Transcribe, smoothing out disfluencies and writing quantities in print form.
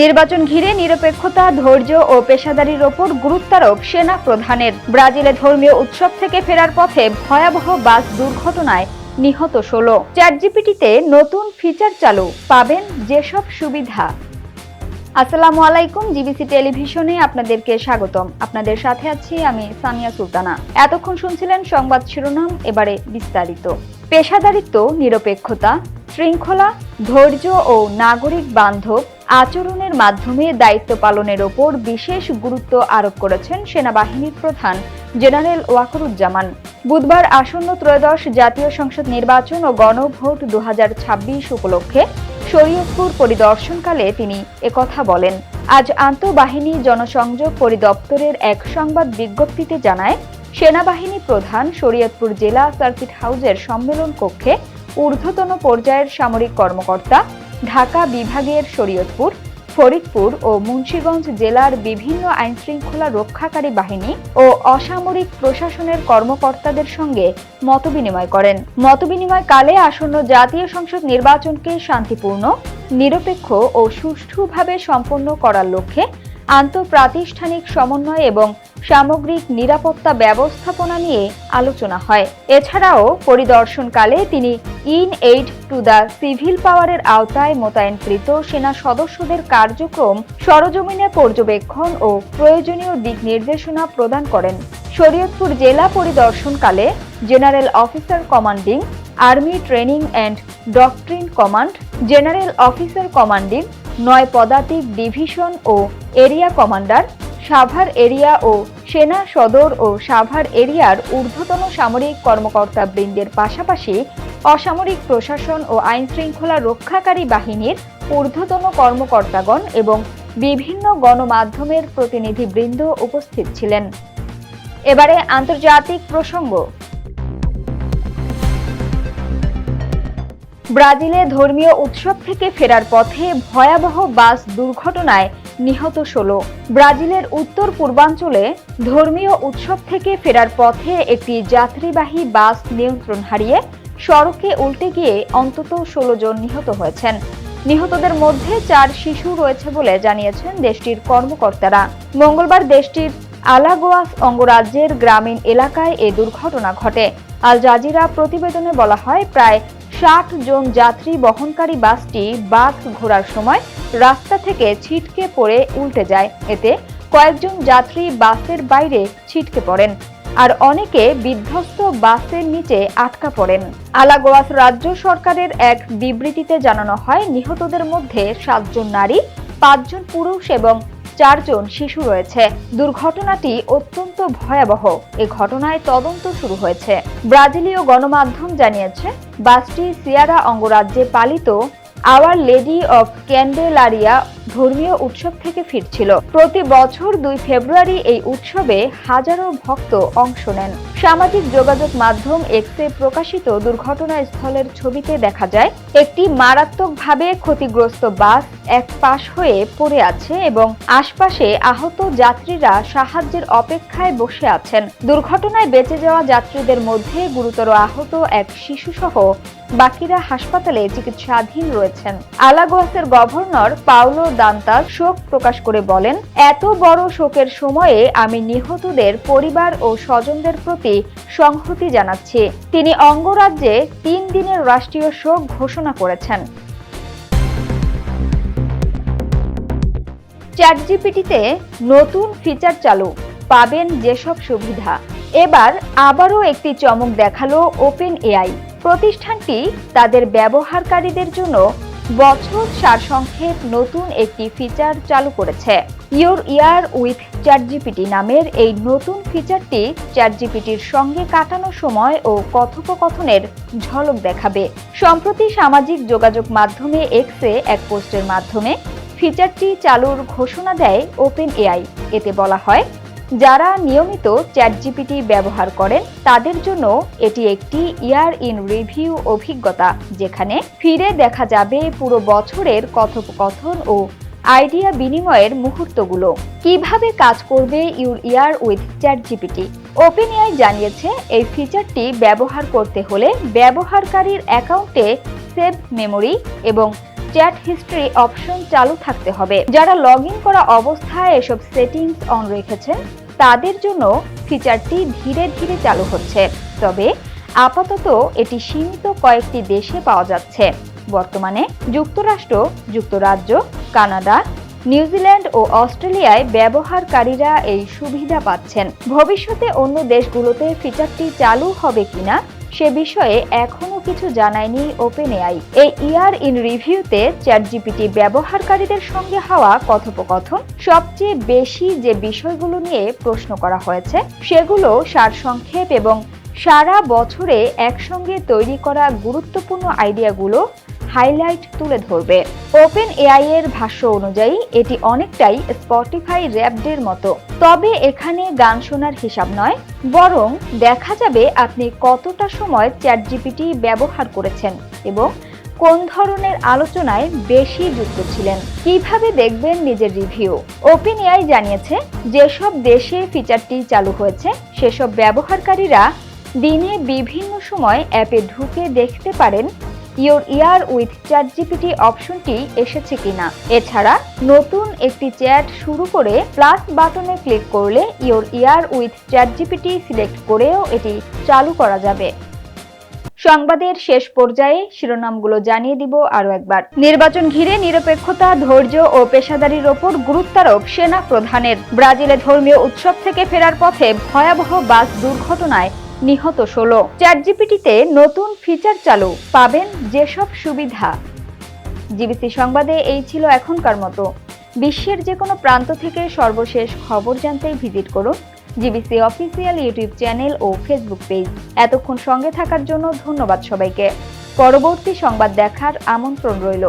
নির্বাচন ঘিরে নিরপেক্ষতা, ধৈর্য ও পেশাদারির ওপর গুরুত্বারোপ সেনা প্রধানের। ব্রাজিলে ধর্মীয় উৎসব থেকে ফেরার পথে ভয়াবহ বাস দুর্ঘটনায় নিহত 16। চ্যাটজিপিটিতে নতুন ফিচার চালু, পাবেন যেসব সুবিধা। আসসালামু আলাইকুম, জিবিসি টেলিভিশনে আপনাদেরকে স্বাগতম। আপনাদের সাথে আছি আমি সামিয়া সুলতানা। এতক্ষণ শুনছিলেন সংবাদ শিরোনাম, এবারে বিস্তারিত। পেশাদারিত্ব, নিরপেক্ষতা, শৃঙ্খলা, ধৈর্য ও নাগরিক বান্ধব আচরণের মাধ্যমে দায়িত্ব পালনের ওপর বিশেষ গুরুত্ব আরোপ করেছেন সেনাবাহিনীর প্রধান জেনারেল ওয়াকারুজ্জামান। বুধবার আসন্ন ত্রয়োদশ জাতীয় সংসদ নির্বাচন ও গণভোট 2026 উপলক্ষে শরীয়তপুর পরিদর্শনকালে তিনি একথা বলেন। আজ আন্তঃবাহিনী জনসংযোগ পরিদপ্তরের এক সংবাদ বিজ্ঞপ্তিতে জানায়, সেনাবাহিনী প্রধান শরীয়তপুর জেলা সার্কিট হাউসের সম্মেলন কক্ষে ঊর্ধ্বতন পর্যায়ের সামরিক কর্মকর্তা, ঢাকা বিভাগের শরীয়তপুর, ফরিদপুর ও মুন্সিগঞ্জ জেলার বিভিন্ন আইনশৃঙ্খলা রক্ষাকারী বাহিনী ও অসামরিক প্রশাসনের কর্মকর্তাদের সঙ্গে মতবিনিময় করেন। মতবিনিময়কালে আসন্ন জাতীয় সংসদ নির্বাচনকে শান্তিপূর্ণ, নিরপেক্ষ ও সুষ্ঠুভাবে সম্পন্ন করার লক্ষ্যে আন্তঃপ্রাতিষ্ঠানিক সমন্বয় এবং সামগ্রিক নিরাপত্তা ব্যবস্থাপনা নিয়ে আলোচনা হয়। এছাড়াও পরিদর্শনকালে তিনি in aid to the civil পাওয়ারের আওতায় মোতায়েনকৃত সেনা সদস্যদের কার্যক্রম সরজমিনে পর্যবেক্ষণ ও প্রয়োজনীয় দিক নির্দেশনা প্রদান করেন। শরীয়তপুর জেলা পরিদর্শনকালে general officer commanding army training and doctrine command, general officer commanding 9 পদাতিক ডিভিশন ও এরিয়া কমান্ডার, সাভার এরিয়া ও সেনা সদর ও সাভার এরিয়ার ঊর্ধ্বতন সামরিক কর্মকর্তা বৃন্দের পাশাপাশি অসামরিক প্রশাসন ও আইনশৃঙ্খলা রক্ষাকারী বাহিনীর ঊর্ধ্বতন কর্মকর্তাগণ এবং বিভিন্ন গণমাধ্যমের প্রতিনিধিবৃন্দ উপস্থিত ছিলেন। এবারে আন্তর্জাতিক প্রসঙ্গ। ব্রাজিলে ধর্মীয় উৎসব থেকে ফেরার পথে ভয়াবহ বাস দুর্ঘটনায় নিহত 16। ব্রাজিলের উত্তর পূর্বাঞ্চলে ধর্মীয় উৎসব থেকে ফেরার পথে একটি যাত্রীবাহী বাস নিয়ন্ত্রণ হারিয়ে সড়কে উল্টে গিয়ে অন্তত 16 জন নিহত হয়েছেন। নিহতদের মধ্যে 4 শিশু রয়েছে বলে জানিয়েছেন দেশটির কর্মকর্তারা। মঙ্গলবার দেশটির আলাগোয়াস অঙ্গরাজ্যের গ্রামীণ এলাকায় এ দুর্ঘটনা ঘটে। আল জাজিরা প্রতিবেদনে বলা হয়, প্রায় 60 জন যাত্রী বহনকারী বাসটি বাঁক ঘোরার সময় রাস্তা থেকে ছিটকে পড়ে উল্টে যায়। এতে কয়েকজন যাত্রী বাসের বাইরে ছিটকে পড়েন, আর অনেকে বিধ্বস্ত বাসের নিচে আটকা পড়েন। আলাগোয়াস রাজ্য সরকারের এক বিবৃতিতে জানানো হয়, নিহতদের মধ্যে 7 জন নারী, 5 জন পুরুষ এবং 4 জন শিশু রয়েছে। দুর্ঘটনাটি অত্যন্ত ভয়াবহ। এ ঘটনায় তদন্ত শুরু হয়েছে। ব্রাজিলীয় গণমাধ্যম জানিয়েছে, বাসটি সিয়ারা অঙ্গরাজ্যে পালিত আওয়ার লেডি অফ ক্যান্ডেলারিয়া ধর্মীয় উৎসব থেকে ফিরছিল। প্রতি বছর 2 ফেব্রুয়ারি এই উৎসবে হাজারো ভক্ত অংশ নেন। সামাজিক যোগাযোগ মাধ্যম এক্সে প্রকাশিত দুর্ঘটনাস্থলের ছবিতে দেখা যায়, একটি মারাত্মকভাবে ক্ষতিগ্রস্ত বাস এক পাশ হয়ে পড়ে আছে এবং আশপাশে আহত যাত্রীরা সাহায্যের অপেক্ষায় বসে আছেন। দুর্ঘটনায় বেঁচে যাওয়া যাত্রীদের মধ্যে গুরুতর আহত এক শিশুসহ বাকিরা হাসপাতালে চিকিৎসাধীন রয়েছেন। আলাগোয়াসের গভর্নর পাওলো দান্তাস শোক প্রকাশ করে বলেন, এত বড় শোকের সময়ে আমি নিহতদের পরিবার ও স্বজনদের প্রতি সংহতি জানাচ্ছি। তিনি অঙ্গরাজ্যে 3 দিনের রাষ্ট্রীয় শোক ঘোষণা করেছেন। চ্যাটজিপিটিতে নতুন ফিচার চালু, পাবেন যেসব সুবিধা। এবার আবারও একটি চমক দেখালো ওপেন এআই। প্রতিষ্ঠানটি তাদের ব্যবহারকারীদের জন্য বছর সারসংক্ষেপ নতুন একটি ফিচার চালু করেছে। ইউর ইয়ার উইথ চ্যাটজিপিটি নামের এই নতুন ফিচারটি চ্যাটজিপিটির সঙ্গে কাটানো সময় ও কথোপকথনের ঝলক দেখাবে। সম্প্রতি সামাজিক যোগাযোগ মাধ্যমে এক্সে এক পোস্টের মাধ্যমে ফিচারটি চালুর ঘোষণা দেয় ওপেন এআই। এতে বলা হয়, যারা নিয়মিত চ্যাটজিপিটি ব্যবহার করেন তাদের জন্য এটি একটি ইয়ার ইন রিভিউ অভিজ্ঞতা, যেখানে ফিরে দেখা যাবে পুরো বছরের কথোপকথন ও আইডিয়া বিনিময়ের মুহূর্তগুলো। কিভাবে কাজ করবে your year with ChatGPT? Open AI জানিয়েছে, এই ফিচারটি ব্যবহার করতে হলে ব্যবহারকারীর অ্যাকাউন্টে সেভ মেমোরি এবং চ্যাট হিস্ট্রি অপশন চালু থাকতে হবে। যারা লগ ইন করা অবস্থায় এসব সেটিংস অন রেখেছেন তাদের জন্য ফিচারটি ধীরে ধীরে চালু হচ্ছে, তবে আপাতত এটি সীমিত কয়েকটি দেশে পাওয়া যাচ্ছে। বর্তমানে যুক্তরাষ্ট্র, যুক্তরাজ্য, কানাডা, নিউজিল্যান্ড ও অস্ট্রেলিয়ায় ব্যবহারকারীরা এই সুবিধা পাচ্ছেন। ভবিষ্যতে অন্য দেশগুলোতে ফিচারটি চালু হবে কিনা সে বিষয়ে এখনো কিছু জানায়নি ওপেনএআই। এই ইয়ার ইন রিভিউতে চ্যাটজিপিটি ব্যবহারকারীদের সঙ্গে হওয়া কথোপকথন সবচেয়ে বেশি যে বিষয়গুলো নিয়ে প্রশ্ন করা হয়েছে সেগুলো সারসংক্ষেপ এবং সারা বছরে একসঙ্গে তৈরি করা গুরুত্বপূর্ণ আইডিয়াগুলো হাইলাইট তুলে ধরবে। ওপেনএআই এর ভাষ্য অনুযায়ী এটি অনেকটাই স্পটিফাই র্যাপডের মতো, তবে এখানে গান শোনার হিসাব নয়, বরং দেখা যাবে আপনি কতটা সময় চ্যাটজিপিটি ব্যবহার করেছেন এবং কোন ধরনের আলোচনায় বেশি যুক্ত ছিলেন। কিভাবে দেখবেন নিজের রিভিউ? ওপেনএআই জানিয়েছে যেসব দেশে ফিচারটি চালু হয়েছে সেসব ব্যবহারকারীরা দিনে বিভিন্ন সময় অ্যাপে ঢুকে দেখতে পারেন ইয়োর ইয়ার উইথ চ্যাটজিপিটি অপশনটি এসেছে কিনা। এছাড়া নতুন একটি চ্যাট শুরু করে প্লাস বাটনে ক্লিক করলে your year with ChatGPT select করেও এটি চালু করা যাবে। সংবাদের শেষ পর্যায়ে শিরোনামগুলো জানিয়ে দিব আরো একবার। নির্বাচন ঘিরে নিরপেক্ষতা, ধৈর্য ও পেশাদারির ওপর গুরুত্বারোপ সেনা প্রধানের। ব্রাজিলে ধর্মীয় উৎসব থেকে ফেরার পথে ভয়াবহ বাস দুর্ঘটনায় নিহত 16। চ্যাটজিপিটিতে নতুন ফিচার চালু, পাবেন যেসব সুবিধা। জিবিসি সংবাদে এই ছিল এখনকার মতো। বিশ্বের যে কোনো প্রান্ত থেকে সর্বশেষ খবর জানতে ভিজিট করুন জিবিসি অফিসিয়াল ইউটিউব চ্যানেল ও ফেসবুক পেজ। এতক্ষণ সঙ্গে থাকার জন্য ধন্যবাদ সবাইকে। পরবর্তী সংবাদ দেখার আমন্ত্রণ রইল।